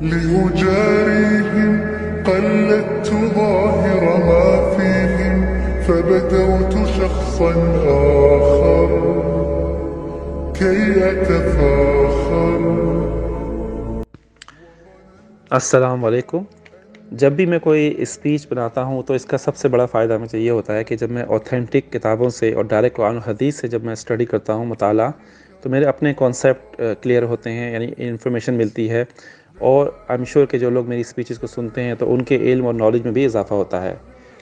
لأجاريهم قلدت ظاهر ما فيهم فبدوت شخصا آخر كي أتفاخر. السلام علیکم. جب بھی میں کوئی اسپیچ بناتا ہوں تو اس کا سب سے بڑا فائدہ مجھے یہ ہوتا ہے کہ جب میں اوتھینٹک کتابوں سے اور ڈائریکٹ قرآن و حدیث سے جب میں اسٹڈی کرتا ہوں مطالعہ تو میرے اپنے کانسیپٹ کلیئر ہوتے ہیں، یعنی انفارمیشن ملتی ہے، اور آئی ایم شیور کہ جو لوگ میری اسپیچز کو سنتے ہیں تو ان کے علم اور نالج میں بھی اضافہ ہوتا ہے.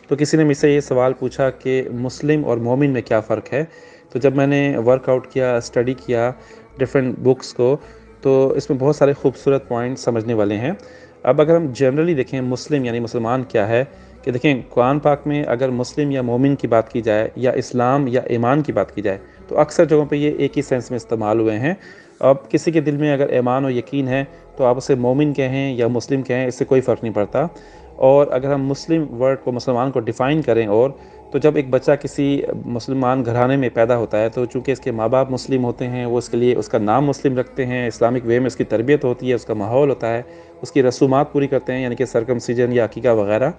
تو کسی نے مجھ سے یہ سوال پوچھا کہ مسلم اور مومن میں کیا فرق ہے، تو جب میں نے ورک آؤٹ کیا، اسٹڈی کیا ڈفرینٹ بکس کو، تو اس میں بہت سارے خوبصورت پوائنٹ سمجھنے والے ہیں. اب اگر ہم جنرلی دیکھیں مسلم یعنی مسلمان کیا ہے، کہ دیکھیں قرآن پاک میں اگر مسلم یا مومن کی بات کی جائے یا اسلام یا ایمان کی بات کی جائے تو اکثر جگہوں پہ یہ ایک ہی سینس میں استعمال ہوئے ہیں. اب کسی کے دل میں اگر ایمان و یقین ہے تو آپ اسے مومن کہیں یا مسلم کہیں، اس سے کوئی فرق نہیں پڑتا. اور اگر ہم مسلم ورڈ کو، مسلمان کو ڈیفائن کریں، اور تو جب ایک بچہ کسی مسلمان گھرانے میں پیدا ہوتا ہے تو چونکہ اس کے ماں باپ مسلم ہوتے ہیں، وہ اس کے لیے اس کا نام مسلم رکھتے ہیں، اسلامک وے میں اس کی تربیت ہوتی ہے، اس کا ماحول ہوتا ہے، اس کی رسومات پوری کرتے ہیں، یعنی کہ سرکمسیجن یا عقیقہ وغیرہ،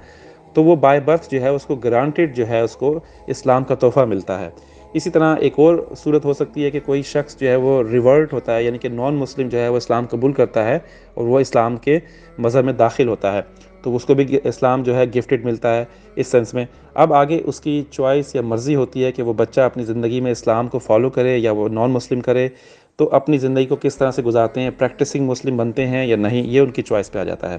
تو وہ بائی برتھ جو ہے اس کو گرانٹیڈ جو ہے اس کو اسلام کا تحفہ ملتا ہے. اسی طرح ایک اور صورت ہو سکتی ہے کہ کوئی شخص جو ہے وہ ریورٹ ہوتا ہے، یعنی کہ نان مسلم جو ہے وہ اسلام قبول کرتا ہے اور وہ اسلام کے مذہب میں داخل ہوتا ہے، تو اس کو بھی اسلام جو ہے گفٹڈ ملتا ہے اس سینس میں. اب آگے اس کی چوائس یا مرضی ہوتی ہے کہ وہ بچہ اپنی زندگی میں اسلام کو فالو کرے یا وہ نان مسلم کرے، تو اپنی زندگی کو کس طرح سے گزارتے ہیں، پریکٹسنگ مسلم بنتے ہیں یا نہیں، یہ ان کی چوائس پہ آ جاتا ہے.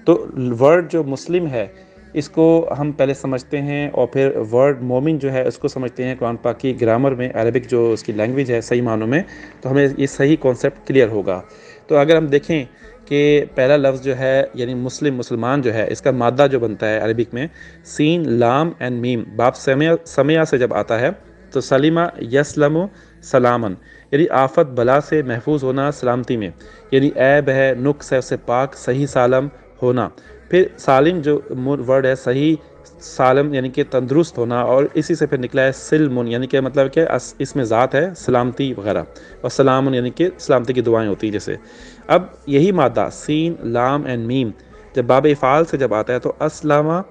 تو ورڈ جو مسلم ہے اس کو ہم پہلے سمجھتے ہیں، اور پھر ورڈ مومن جو ہے اس کو سمجھتے ہیں قرآن پاک کی گرامر میں، عربک جو اس کی لینگویج ہے صحیح معنوں میں، تو ہمیں یہ صحیح کانسیپٹ کلیئر ہوگا. تو اگر ہم دیکھیں کہ پہلا لفظ جو ہے یعنی مسلم، مسلمان جو ہے، اس کا مادہ جو بنتا ہے عربک میں سین، لام اینڈ میم، باب سمیہ سے جب آتا ہے تو سلیمہ یسلم سلامن، یعنی آفت بلا سے محفوظ ہونا سلامتی میں، یعنی عیب ہے، نقص ہے، اسے پاک، صحیح سالم ہونا. پھر سالم جو ورڈ ہے، صحیح سالم یعنی کہ تندرست ہونا، اور اسی سے پھر نکلا ہے سلم، یعنی کہ مطلب کہ اس میں ذات ہے سلامتی وغیرہ، اور سلام یعنی کہ سلامتی کی دعائیں ہوتی ہیں جیسے. اب یہی مادہ سین، لام اینڈ میم جب باب افعال سے جب آتا ہے تو اسلامہ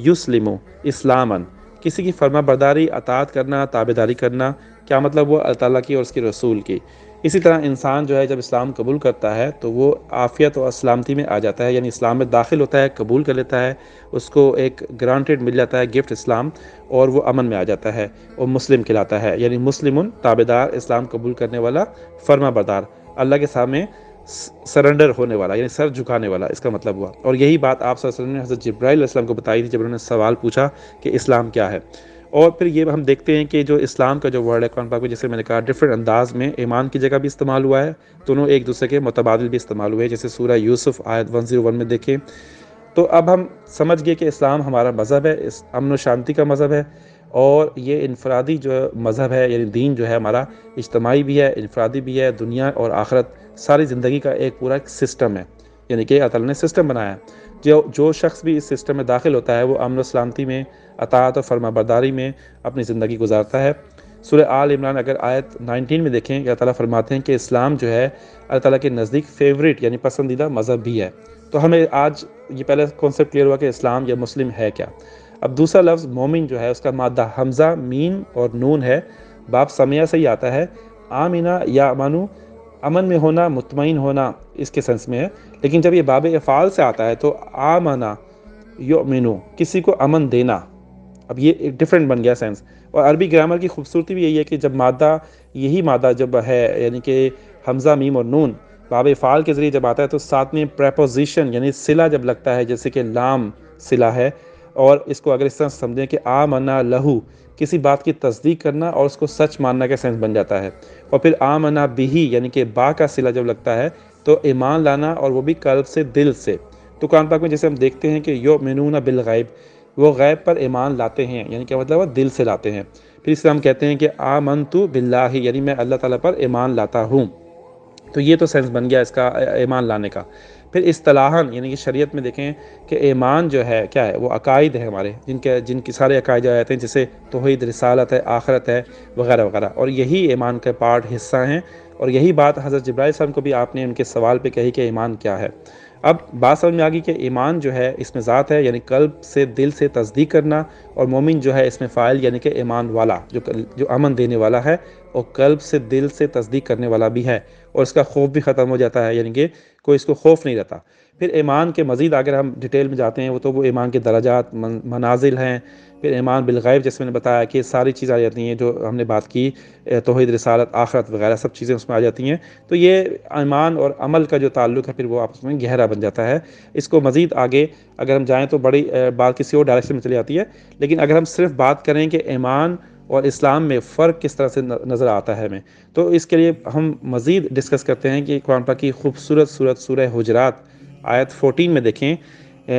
یسلمو اسلامن، کسی کی فرما برداری، اطاعت کرنا، تابعداری کرنا، کیا مطلب وہ اللہ تعالیٰ کی اور اس کے رسول کی. اسی طرح انسان جو ہے جب اسلام قبول کرتا ہے تو وہ عافیت و سلامتی میں آ جاتا ہے، یعنی اسلام میں داخل ہوتا ہے، قبول کر لیتا ہے، اس کو ایک گرانٹیڈ مل جاتا ہے گفٹ اسلام، اور وہ امن میں آ جاتا ہے اور مسلم کہلاتا ہے، یعنی مسلمن تابعدار، اسلام قبول کرنے والا، فرما بردار، اللہ کے سامنے سرنڈر ہونے والا، یعنی سر جھکانے والا، اس کا مطلب ہوا. اور یہی بات آپ صلی اللہ علیہ وسلم نے حضرت جبرائیل علیہ السلام کو بتائی تھی جب انہوں نے سوال پوچھا کہ اسلام کیا ہے. اور پھر یہ ہم دیکھتے ہیں کہ جو اسلام کا جو ورڈ ہے قرآن پاک میں، جیسے میں نے کہا ڈفرینٹ انداز میں ایمان کی جگہ بھی استعمال ہوا ہے، دونوں ایک دوسرے کے متبادل بھی استعمال ہوئے، جیسے سورہ یوسف آیت 101 میں دیکھیں. تو اب ہم سمجھ گئے کہ اسلام ہمارا مذہب ہے، امن و شانتی کا مذہب ہے، اور یہ انفرادی جو مذہب ہے، یعنی دین جو ہے ہمارا اجتماعی بھی ہے، انفرادی بھی ہے، دنیا اور آخرت ساری زندگی کا ایک پورا ایک سسٹم ہے، یعنی کہ اللہ تعالیٰ نے سسٹم بنایا ہے. جو شخص بھی اس سسٹم میں داخل ہوتا ہے وہ امن و سلامتی میں، اطاعت اور فرما برداری میں اپنی زندگی گزارتا ہے. سورہ آل عمران اگر آیت 19 میں دیکھیں کہ اللہ تعالیٰ فرماتے ہیں کہ اسلام جو ہے اللہ تعالیٰ کے نزدیک فیوریٹ یعنی پسندیدہ مذہب بھی ہے. تو ہمیں آج یہ پہلے کانسیپٹ کلیئر ہوا کہ اسلام یا مسلم ہے کیا. اب دوسرا لفظ مومن جو ہے اس کا مادہ حمزہ، میم اور نون ہے، باب سمیہ سے ہی آتا ہے، آمینہ یا امنو، امن میں ہونا، مطمئن ہونا، اس کے سینس میں ہے. لیکن جب یہ باب افعال سے آتا ہے تو آمنہ یؤمنو، کسی کو امن دینا. اب یہ ایک ڈفرینٹ بن گیا سینس. اور عربی گرامر کی خوبصورتی بھی یہی ہے کہ جب مادہ، یہی مادہ جب ہے یعنی کہ حمزہ، میم اور نون باب افعال کے ذریعے جب آتا ہے تو ساتھ میں پریپوزیشن یعنی صلہ جب لگتا ہے، جیسے کہ لام صلہ ہے، اور اس کو اگر اس طرح سمجھیں کہ آمنا لہو، کسی بات کی تصدیق کرنا اور اس کو سچ ماننا کا سینس بن جاتا ہے. اور پھر آمنا بہی یعنی کہ با کا صلہ جب لگتا ہے تو ایمان لانا، اور وہ بھی قلب سے، دل سے. تو قرآن پاک میں جیسے ہم دیکھتے ہیں کہ یؤمنون بالغیب، وہ غیب پر ایمان لاتے ہیں، یعنی کیا مطلب ہے دل سے لاتے ہیں. پھر اس طرح ہم کہتے ہیں کہ آمنت باللہ، یعنی میں اللہ تعالیٰ پر ایمان لاتا ہوں. تو یہ تو سینس بن گیا اس کا ایمان لانے کا. پھر اصطلاحاً یعنی کہ شریعت میں دیکھیں کہ ایمان جو ہے کیا ہے، وہ عقائد ہے ہمارے، جن کی سارے عقائد آ جاتے ہیں، جیسے توحید، رسالت ہے، آخرت ہے وغیرہ وغیرہ، اور یہی ایمان کے پارٹ حصہ ہیں. اور یہی بات حضرت جبرائیل السلام کو بھی آپ نے ان کے سوال پہ کہی کہ ایمان کیا ہے. اب بات سمجھ میں آ گئی کہ ایمان جو ہے اس میں ذات ہے، یعنی قلب سے دل سے تصدیق کرنا، اور مومن جو ہے اس میں فاعل یعنی کہ ایمان والا، جو امن دینے والا ہے اور قلب سے دل سے تصدیق کرنے والا بھی ہے، اور اس کا خوف بھی ختم ہو جاتا ہے، یعنی کہ کوئی اس کو خوف نہیں رہتا۔ پھر ایمان کے مزید اگر ہم ڈیٹیل میں جاتے ہیں وہ ایمان کے درجات، منازل ہیں۔ پھر ایمان بالغیب، جیسے میں نے بتایا کہ ساری چیزیں آ جاتی ہیں جو ہم نے بات کی، توحید، رسالت، آخرت وغیرہ سب چیزیں اس میں آ جاتی ہیں۔ تو یہ ایمان اور عمل کا جو تعلق ہے پھر وہ آپس میں گہرا بن جاتا ہے۔ اس کو مزید آگے اگر ہم جائیں تو بڑی بات کسی اور ڈائریکشن میں چلی جاتی ہے، لیکن اگر ہم صرف بات کریں کہ ایمان اور اسلام میں فرق کس طرح سے نظر آتا ہے ہمیں، تو اس کے لیے ہم مزید ڈسکس کرتے ہیں کہ قرآن پاک کی خوبصورت صورت سورہ حجرات آیت 14 میں دیکھیں،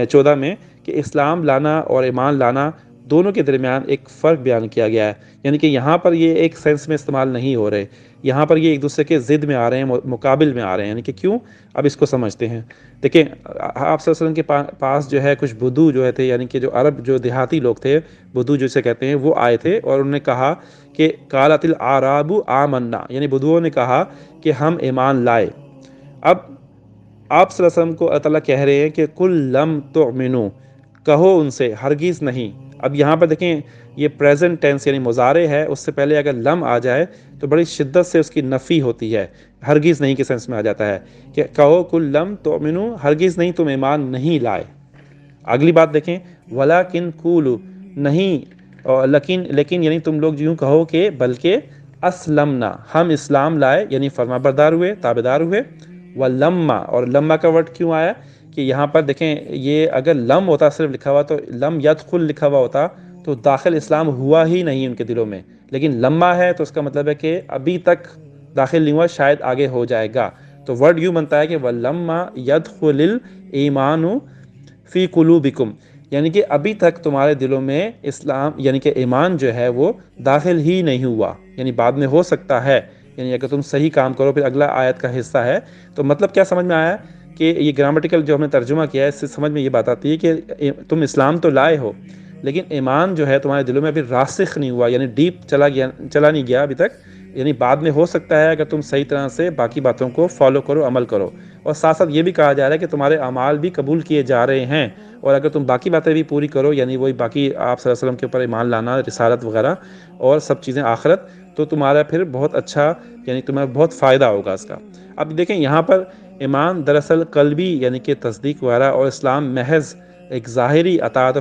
14 میں، کہ اسلام لانا اور ایمان لانا دونوں کے درمیان ایک فرق بیان کیا گیا ہے، یعنی کہ یہاں پر یہ ایک سینس میں استعمال نہیں ہو رہے، یہاں پر یہ ایک دوسرے کے ضد میں آ رہے ہیں، مقابل میں آ رہے ہیں، یعنی کہ کیوں؟ اب اس کو سمجھتے ہیں۔ دیکھیں، آپ صلی اللہ علیہ وسلم کے پاس جو ہے کچھ بدو جو تھے، یعنی کہ جو عرب جو دیہاتی لوگ تھے، بدو جسے کہتے ہیں، وہ آئے تھے اور انہوں نے کہا کہ قالت الاعراب آمنا، یعنی بدوؤں نے کہا کہ ہم ایمان لائے۔ اب آپ صلی اللہ علیہ وسلم کو اللہ تعالیٰ کہہ رہے ہیں کہ قل لم تؤمنوا، کہو ان سے ہرگز نہیں۔ اب یہاں پر دیکھیں یہ پریزنٹ ٹینس یعنی مضارع ہے، اس سے پہلے اگر لم آ جائے تو بڑی شدت سے اس کی نفی ہوتی ہے، ہرگز نہیں کے سینس میں آ جاتا ہے کہ کہو قل لم تؤمنوا، ہرگز نہیں تم ایمان نہیں لائے۔ اگلی بات دیکھیں، ولکن قولوا، نہیں، لیکن یعنی تم لوگ یوں کہو کہ بلکہ اسلمنا، ہم اسلام لائے، یعنی فرما بردار ہوئے، تابعدار ہوئے۔ ولما، اور لما کا ورڈ کیوں آیا کہ یہاں پر دیکھیں، یہ اگر لم ہوتا صرف لکھا ہوا تو لم یدخل لکھا ہوا ہوتا تو داخل اسلام ہوا ہی نہیں ان کے دلوں میں، لیکن لما ہے تو اس کا مطلب ہے کہ ابھی تک داخل نہیں ہوا، شاید آگے ہو جائے گا۔ تو ورڈ یوں بنتا ہے کہ ولما یدخل الایمان فی قلوبکم، یعنی کہ ابھی تک تمہارے دلوں میں اسلام یعنی کہ ایمان جو ہے وہ داخل ہی نہیں ہوا، یعنی بعد میں ہو سکتا ہے، یعنی اگر تم صحیح کام کرو۔ پھر اگلا آیت کا حصہ ہے، تو مطلب کیا سمجھ میں آیا کہ یہ گرامٹیکل جو ہم نے ترجمہ کیا ہے اس سے سمجھ میں یہ بات آتی ہے کہ تم اسلام تو لائے ہو لیکن ایمان جو ہے تمہارے دلوں میں ابھی راسخ نہیں ہوا، یعنی ڈیپ چلا نہیں گیا ابھی تک، یعنی بعد میں ہو سکتا ہے اگر تم صحیح طرح سے باقی باتوں کو فالو کرو، عمل کرو۔ اور ساتھ ساتھ یہ بھی کہا جا رہا ہے کہ تمہارے اعمال بھی قبول کیے جا رہے ہیں، اور اگر تم باقی باتیں بھی پوری کرو، یعنی وہی باقی آپ صلی اللہ علیہ وسلم کے اوپر ایمان لانا، رسالت وغیرہ اور سب چیزیں آخرت، تو تمہارا پھر بہت اچھا، یعنی تمہیں بہت فائدہ ہوگا اس کا۔ اب دیکھیں یہاں پر ایمان دراصل قلبی یعنی کہ تصدیق وغیرہ، اور اسلام محض ایک ظاہری اطاعت و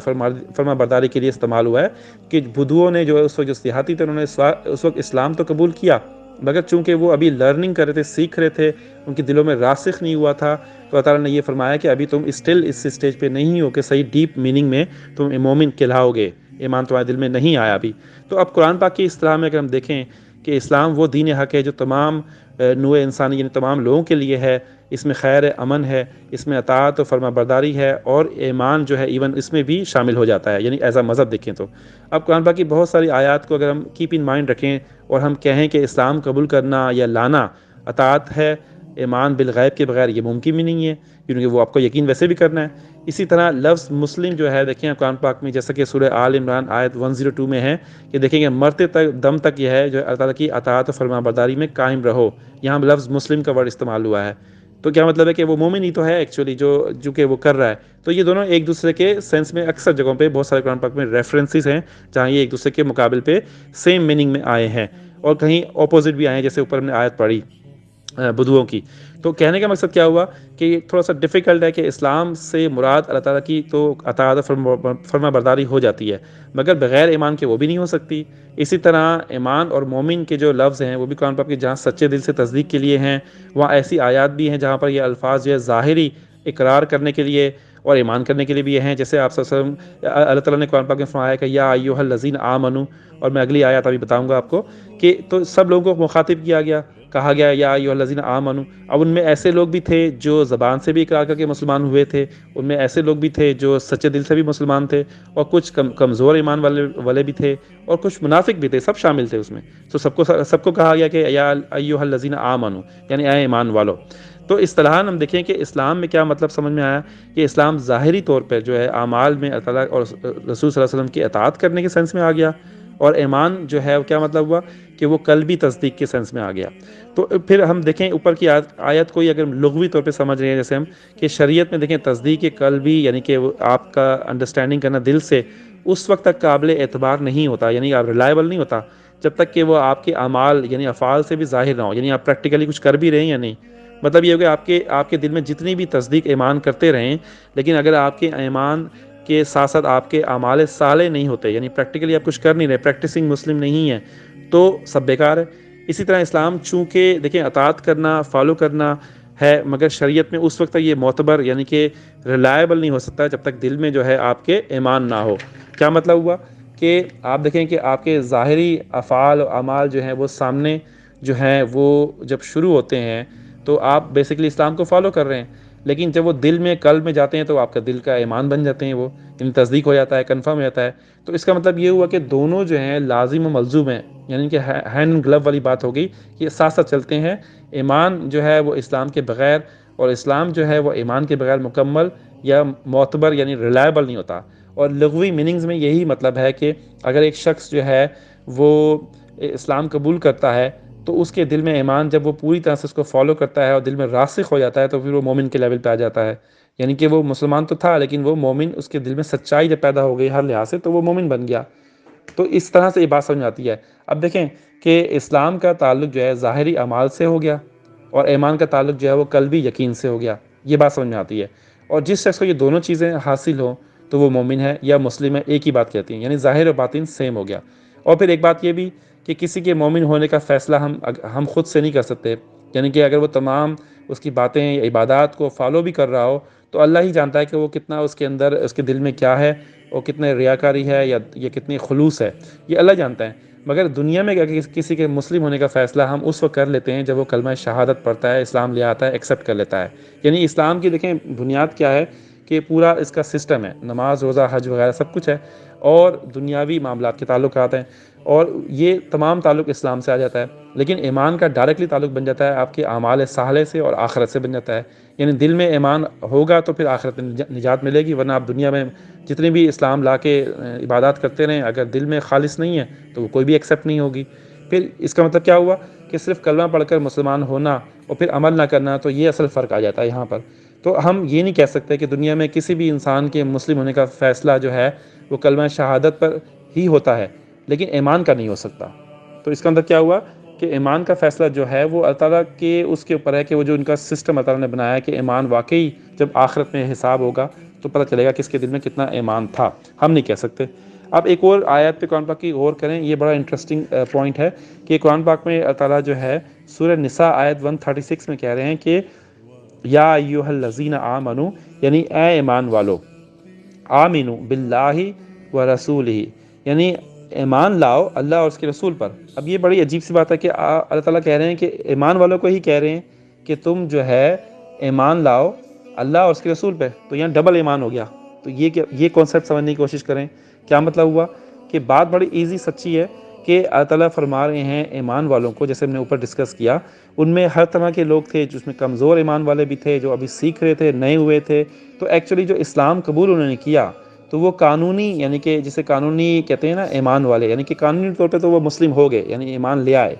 فرما برداری کے لیے استعمال ہوا ہے، کہ بدوؤں نے جو اس وقت جو دیہاتی تھے انہوں نے اس وقت اسلام تو قبول کیا، مگر چونکہ وہ ابھی لرننگ کر رہے تھے، سیکھ رہے تھے، ان کے دلوں میں راسخ نہیں ہوا تھا، تو اللہ تعالیٰ نے یہ فرمایا کہ ابھی تم اسٹل اس اسٹیج پہ نہیں ہو کہ صحیح ڈیپ میننگ میں تم مومن کہلاؤ گے، ایمان تمہارے دل میں نہیں آیا ابھی۔ تو اب قرآن پاک کی اصطلاح میں اگر ہم دیکھیں کہ اسلام وہ دین حق ہے جو تمام نوع انسانی یعنی تمام لوگوں کے لیے ہے، اس میں خیر امن ہے، اس میں اطاعت و فرما برداری ہے، اور ایمان جو ہے ایون اس میں بھی شامل ہو جاتا ہے، یعنی ایز اے مذہب دیکھیں تو۔ اب قرآن پاک کی بہت ساری آیات کو اگر ہم کیپ ان مائنڈ رکھیں اور ہم کہیں کہ اسلام قبول کرنا یا لانا اطاعت ہے، ایمان بالغیب کے بغیر یہ ممکن بھی نہیں ہے، کیونکہ وہ آپ کو یقین ویسے بھی کرنا ہے۔ اسی طرح لفظ مسلم جو ہے دیکھیں قرآن پاک میں، جیسا کہ سورہ آل عمران آیت 102 میں ہے کہ دیکھیں گے مرتے دم تک یہ ہے جو اللہ تعالیٰ کی اطاعت و فرما برداری میں قائم رہو، یہاں لفظ مسلم کا ورڈ استعمال ہوا ہے، تو کیا مطلب ہے کہ وہ مومن ہی تو ہے ایکچولی جو کہ وہ کر رہا ہے۔ تو یہ دونوں ایک دوسرے کے سینس میں اکثر جگہوں پہ بہت سارے قرآن پاک میں ریفرنسز ہیں جہاں یہ ایک دوسرے کے مقابل پہ سیم میننگ میں آئے ہیں، اور کہیں اپوزٹ بھی آئے ہیں، جیسے اوپر ہم نے آیت پڑھی بدوؤں کی۔ تو کہنے کا مقصد کیا ہوا کہ یہ تھوڑا سا ڈیفیکلٹ ہے کہ اسلام سے مراد اللہ تعالیٰ کی تو اطاعت فرما برداری ہو جاتی ہے، مگر بغیر ایمان کے وہ بھی نہیں ہو سکتی۔ اسی طرح ایمان اور مومن کے جو لفظ ہیں وہ بھی قرآن پاک کے جہاں سچے دل سے تصدیق کے لیے ہیں، وہاں ایسی آیات بھی ہیں جہاں پر یہ الفاظ جو ہے ظاہری اقرار کرنے کے لیے اور ایمان کرنے کے لیے بھی ہیں، جیسے آپ صلی اللہ علیہ وسلم اللہ تعالیٰ نے قرآن پاک میں فرمایا کہ یا ایھا الذین آمنوا، اور میں اگلی آیات ابھی بتاؤں گا آپ کو، کہ تو سب لوگوں کو مخاطب کیا گیا، کہا گیا یا ایھا الذین آمنوا۔ اب ان میں ایسے لوگ بھی تھے جو زبان سے بھی اقرار کر کے مسلمان ہوئے تھے، ان میں ایسے لوگ بھی تھے جو سچے دل سے بھی مسلمان تھے، اور کچھ کمزور ایمان والے بھی تھے، اور کچھ منافق بھی تھے، سب شامل تھے اس میں۔ تو سب کو کہا گیا کہ یا ایھا الذین آمنوا، یعنی اے ایمان والو۔ تو اصطلاحاً ہم دیکھیں کہ اسلام میں کیا مطلب سمجھ میں آیا کہ اسلام ظاہری طور پر جو ہے اعمال میں اللہ تعالیٰ اور رسول صلی اللہ علیہ وسلم کی اطاعت کرنے کے سینس میں آ گیا، اور ایمان جو ہے کیا مطلب ہوا کہ وہ قلبی تصدیق کے سینس میں آ گیا۔ تو پھر ہم دیکھیں اوپر کی آیت کو اگر لغوی طور پہ سمجھ رہے ہیں جیسے ہم کہ شریعت میں دیکھیں تصدیق قلبی یعنی کہ آپ کا انڈرسٹینڈنگ کرنا دل سے اس وقت تک قابل اعتبار نہیں ہوتا، یعنی آپ ریلائبل نہیں ہوتا جب تک کہ وہ آپ کے اعمال یعنی افعال سے بھی ظاہر نہ ہو، یعنی آپ پریکٹیکلی کچھ کر بھی رہے ہیں یا نہیں۔ مطلب یہ ہو کہ آپ کے دل میں جتنی بھی تصدیق ایمان کرتے رہیں، لیکن اگر آپ کے ایمان کے ساتھ ساتھ آپ کے اعمال صالح نہیں ہوتے، یعنی پریکٹیکلی آپ کچھ کر نہیں رہے، پریکٹسنگ مسلم نہیں ہے، تو سب بیکار ہے۔ اسی طرح اسلام چونکہ دیکھیں اطاعت کرنا، فالو کرنا ہے، مگر شریعت میں اس وقت تک یہ معتبر یعنی کہ ریلائبل نہیں ہو سکتا جب تک دل میں جو ہے آپ کے ایمان نہ ہو۔ کیا مطلب ہوا کہ آپ دیکھیں کہ آپ کے ظاہری افعال و اعمال جو ہیں وہ سامنے جو ہیں وہ جب شروع ہوتے ہیں تو آپ بیسیکلی اسلام کو فالو کر رہے ہیں، لیکن جب وہ دل میں قلب میں جاتے ہیں تو آپ کا دل کا ایمان بن جاتے ہیں، وہ یعنی تصدیق ہو جاتا ہے، کنفرم ہو جاتا ہے۔ تو اس کا مطلب یہ ہوا کہ دونوں جو ہیں لازم و ملزوم ہیں، یعنی کہ ہینڈ اینڈ گلو والی بات ہوگی، یہ ساتھ ساتھ چلتے ہیں۔ ایمان جو ہے وہ اسلام کے بغیر اور اسلام جو ہے وہ ایمان کے بغیر مکمل یا معتبر یعنی ریلائبل نہیں ہوتا۔ اور لغوی میننگز میں یہی مطلب ہے کہ اگر ایک شخص جو ہے وہ اسلام قبول کرتا ہے تو اس کے دل میں ایمان جب وہ پوری طرح سے اس کو فالو کرتا ہے اور دل میں راسخ ہو جاتا ہے تو پھر وہ مومن کے لیول پہ آ جاتا ہے، یعنی کہ وہ مسلمان تو تھا لیکن وہ مومن، اس کے دل میں سچائی جب پیدا ہو گئی ہر لحاظ سے تو وہ مومن بن گیا۔ تو اس طرح سے یہ بات سمجھ آتی ہے۔ اب دیکھیں کہ اسلام کا تعلق جو ہے ظاہری اعمال سے ہو گیا اور ایمان کا تعلق جو ہے وہ قلبی یقین سے ہو گیا، یہ بات سمجھ میں آتی ہے۔ اور جس شخص کو یہ دونوں چیزیں حاصل ہوں تو وہ مومن ہے یا مسلم ہے، ایک ہی بات کہتی ہیں، یعنی ظاہر و باطن سیم ہو گیا۔ اور پھر ایک بات یہ بھی کہ کسی کے مومن ہونے کا فیصلہ ہم خود سے نہیں کر سکتے، یعنی کہ اگر وہ تمام اس کی باتیں عبادات کو فالو بھی کر رہا ہو تو اللہ ہی جانتا ہے کہ وہ کتنا اس کے اندر اس کے دل میں کیا ہے، اور کتنے ریاکاری ہے یا یہ کتنی خلوص ہے، یہ اللہ جانتا ہے۔ مگر دنیا میں کسی کے مسلم ہونے کا فیصلہ ہم اس وقت کر لیتے ہیں جب وہ کلمہ شہادت پڑھتا ہے، اسلام لے آتا ہے، ایکسیپٹ کر لیتا ہے۔ یعنی اسلام کی دیکھیں بنیاد کیا ہے کہ پورا اس کا سسٹم ہے، نماز، روزہ، حج وغیرہ سب کچھ ہے، اور دنیاوی معاملات کے تعلقات ہیں، اور یہ تمام تعلق اسلام سے آ جاتا ہے۔ لیکن ایمان کا ڈائریکٹلی تعلق بن جاتا ہے آپ کے اعمال صالح سے اور آخرت سے بن جاتا ہے، یعنی دل میں ایمان ہوگا تو پھر آخرت میں نجات ملے گی، ورنہ آپ دنیا میں جتنی بھی اسلام لا کے عبادات کرتے رہیں، اگر دل میں خالص نہیں ہے تو وہ کوئی بھی ایکسیپٹ نہیں ہوگی۔ پھر اس کا مطلب کیا ہوا کہ صرف کلمہ پڑھ کر مسلمان ہونا اور پھر عمل نہ کرنا، تو یہ اصل فرق آ جاتا ہے یہاں پر۔ تو ہم یہ نہیں کہہ سکتے کہ دنیا میں کسی بھی انسان کے مسلم ہونے کا فیصلہ جو ہے وہ کلمہ شہادت پر ہی ہوتا ہے، لیکن ایمان کا نہیں ہو سکتا۔ تو اس کا مطلب کیا ہوا کہ ایمان کا فیصلہ جو ہے وہ اللہ تعالیٰ کے اس کے اوپر ہے کہ وہ جو ان کا سسٹم اللہ تعالیٰ نے بنایا ہے کہ ایمان واقعی جب آخرت میں حساب ہوگا تو پتہ چلے گا کہ اس کے دل میں کتنا ایمان تھا، ہم نہیں کہہ سکتے۔ اب ایک اور آیت پہ قرآن پاک کی غور کریں، یہ بڑا انٹرسٹنگ پوائنٹ ہے کہ قرآن پاک میں اللہ تعالیٰ جو ہے سورہ نساء آیت 136 میں کہہ رہے ہیں کہ یا ایھا الذین آمنوا، یعنی اے ایمان والو، آمنوا باللہ و رسولہ، یعنی ایمان لاؤ اللہ اور اس کے رسول پر۔ اب یہ بڑی عجیب سی بات ہے کہ اللہ تعالیٰ کہہ رہے ہیں کہ ایمان والوں کو ہی کہہ رہے ہیں کہ تم جو ہے ایمان لاؤ اللہ اور اس کے رسول پہ، تو یہاں ڈبل ایمان ہو گیا۔ تو یہ کانسیپٹ سمجھنے کی کوشش کریں، کیا مطلب ہوا کہ بات بڑی ایزی سچی ہے کہ اللہ تعالیٰ فرما رہے ہیں ایمان والوں کو، جیسے ہم نے اوپر ڈسکس کیا، ان میں ہر طرح کے لوگ تھے، جس میں کمزور ایمان والے بھی تھے، جو ابھی سیکھ رہے تھے، نئے ہوئے تھے۔ تو ایکچولی جو اسلام قبول انہوں نے کیا تو وہ قانونی، یعنی کہ جسے قانونی کہتے ہیں نا ایمان والے، یعنی کہ قانونی طور پہ تو وہ مسلم ہو گئے، یعنی ایمان لے آئے،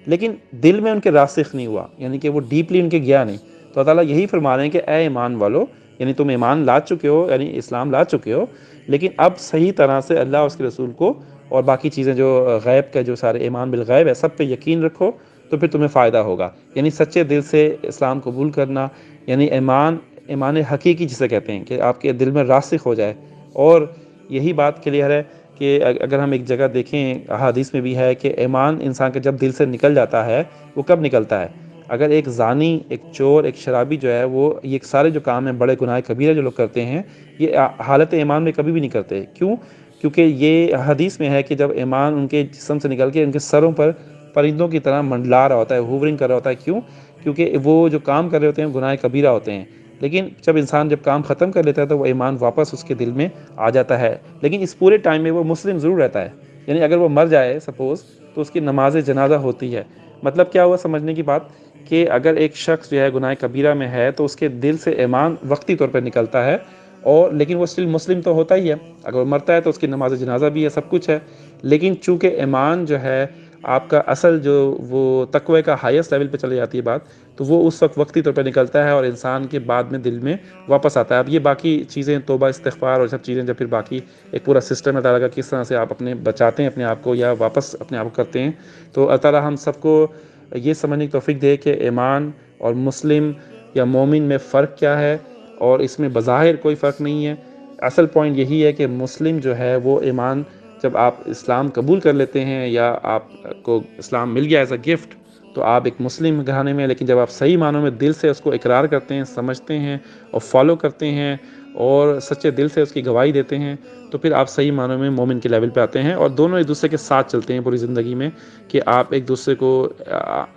لیکن دل میں ان کے راسخ نہیں ہوا، یعنی کہ وہ ڈیپلی ان کے گیا نہیں۔ تو اللہ تعالیٰ یہی فرما رہے ہیں کہ اے ایمان والو، یعنی تم ایمان لا چکے ہو، یعنی اسلام لا چکے ہو، لیکن اب صحیح طرح سے اللہ اور اس کے رسول کو اور باقی چیزیں جو غیب کا جو سارے ایمان بالغیب ہے سب پہ یقین رکھو، تو پھر تمہیں فائدہ ہوگا۔ یعنی سچے دل سے اسلام قبول کرنا، یعنی ایمان حقیقی جسے کہتے ہیں کہ آپ کے دل میں راسخ ہو جائے۔ اور یہی بات کلیئر ہے کہ اگر ہم ایک جگہ دیکھیں، احادیث میں بھی ہے کہ ایمان انسان کا جب دل سے نکل جاتا ہے، وہ کب نکلتا ہے؟ اگر ایک زانی، ایک چور، ایک شرابی جو ہے، وہ یہ سارے جو کام ہیں بڑے گناہ کبیرہ جو لوگ کرتے ہیں، یہ حالت ایمان میں کبھی بھی نہیں کرتے۔ کیوں؟ کیونکہ یہ حدیث میں ہے کہ جب ایمان ان کے جسم سے نکل کے ان کے سروں پر پرندوں کی طرح منڈلا رہا ہوتا ہے، ہوورنگ کر رہا ہوتا ہے۔ کیوں؟ کیونکہ وہ جو کام کر رہے ہوتے ہیں گناہ کبیرہ ہوتے ہیں، لیکن جب انسان کام ختم کر لیتا ہے تو وہ ایمان واپس اس کے دل میں آ جاتا ہے، لیکن اس پورے ٹائم میں وہ مسلم ضرور رہتا ہے۔ یعنی اگر وہ مر جائے سپوز تو اس کی نماز جنازہ ہوتی ہے۔ مطلب کیا ہوا سمجھنے کی بات کہ اگر ایک شخص جو ہے گناہ کبیرہ میں ہے تو اس کے دل سے ایمان وقتی طور پر نکلتا ہے، اور لیکن وہ اسٹل مسلم تو ہوتا ہی ہے، اگر وہ مرتا ہے تو اس کی نماز جنازہ بھی ہے، سب کچھ ہے، لیکن چونکہ ایمان جو ہے آپ کا اصل جو وہ تقوی کا ہائیسٹ لیول پہ چلی جاتی ہے بات، تو وہ اس وقت وقتی طور پہ نکلتا ہے اور انسان کے بعد میں دل میں واپس آتا ہے۔ اب یہ باقی چیزیں توبہ استغفار اور سب چیزیں جب پھر باقی ایک پورا سسٹم ہے تعالیٰ کا کس طرح سے آپ اپنے بچاتے ہیں اپنے آپ کو یا واپس اپنے آپ کو کرتے ہیں، تو اللہ تعالیٰ ہم سب کو یہ سمجھنے کی توفیق دے کہ ایمان اور مسلم یا مومن میں فرق کیا ہے، اور اس میں بظاہر کوئی فرق نہیں ہے۔ اصل پوائنٹ یہی ہے کہ مسلم جو ہے وہ ایمان جب آپ اسلام قبول کر لیتے ہیں یا آپ کو اسلام مل گیا ایز اے گفٹ تو آپ ایک مسلم گھرانے میں، لیکن جب آپ صحیح معنوں میں دل سے اس کو اقرار کرتے ہیں، سمجھتے ہیں اور فالو کرتے ہیں اور سچے دل سے اس کی گواہی دیتے ہیں، تو پھر آپ صحیح معنوں میں مومن کے لیول پہ آتے ہیں اور دونوں ایک دوسرے کے ساتھ چلتے ہیں پوری زندگی میں، کہ آپ ایک دوسرے کو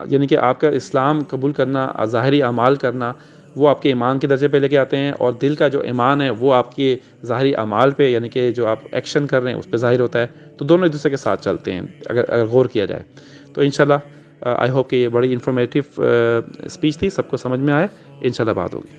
یعنی کہ آپ کا اسلام قبول کرنا، ظاہری اعمال کرنا، وہ آپ کے ایمان کے درجے پہ لے کے آتے ہیں، اور دل کا جو ایمان ہے وہ آپ کے ظاہری اعمال پہ یعنی کہ جو آپ ایکشن کر رہے ہیں اس پہ ظاہر ہوتا ہے، تو دونوں ایک دوسرے کے ساتھ چلتے ہیں اگر غور کیا جائے تو۔ انشاءاللہ آئی ہوپ کہ یہ بڑی انفارمیٹیو اسپیچ تھی، سب کو سمجھ میں آئے، انشاءاللہ بات ہوگی۔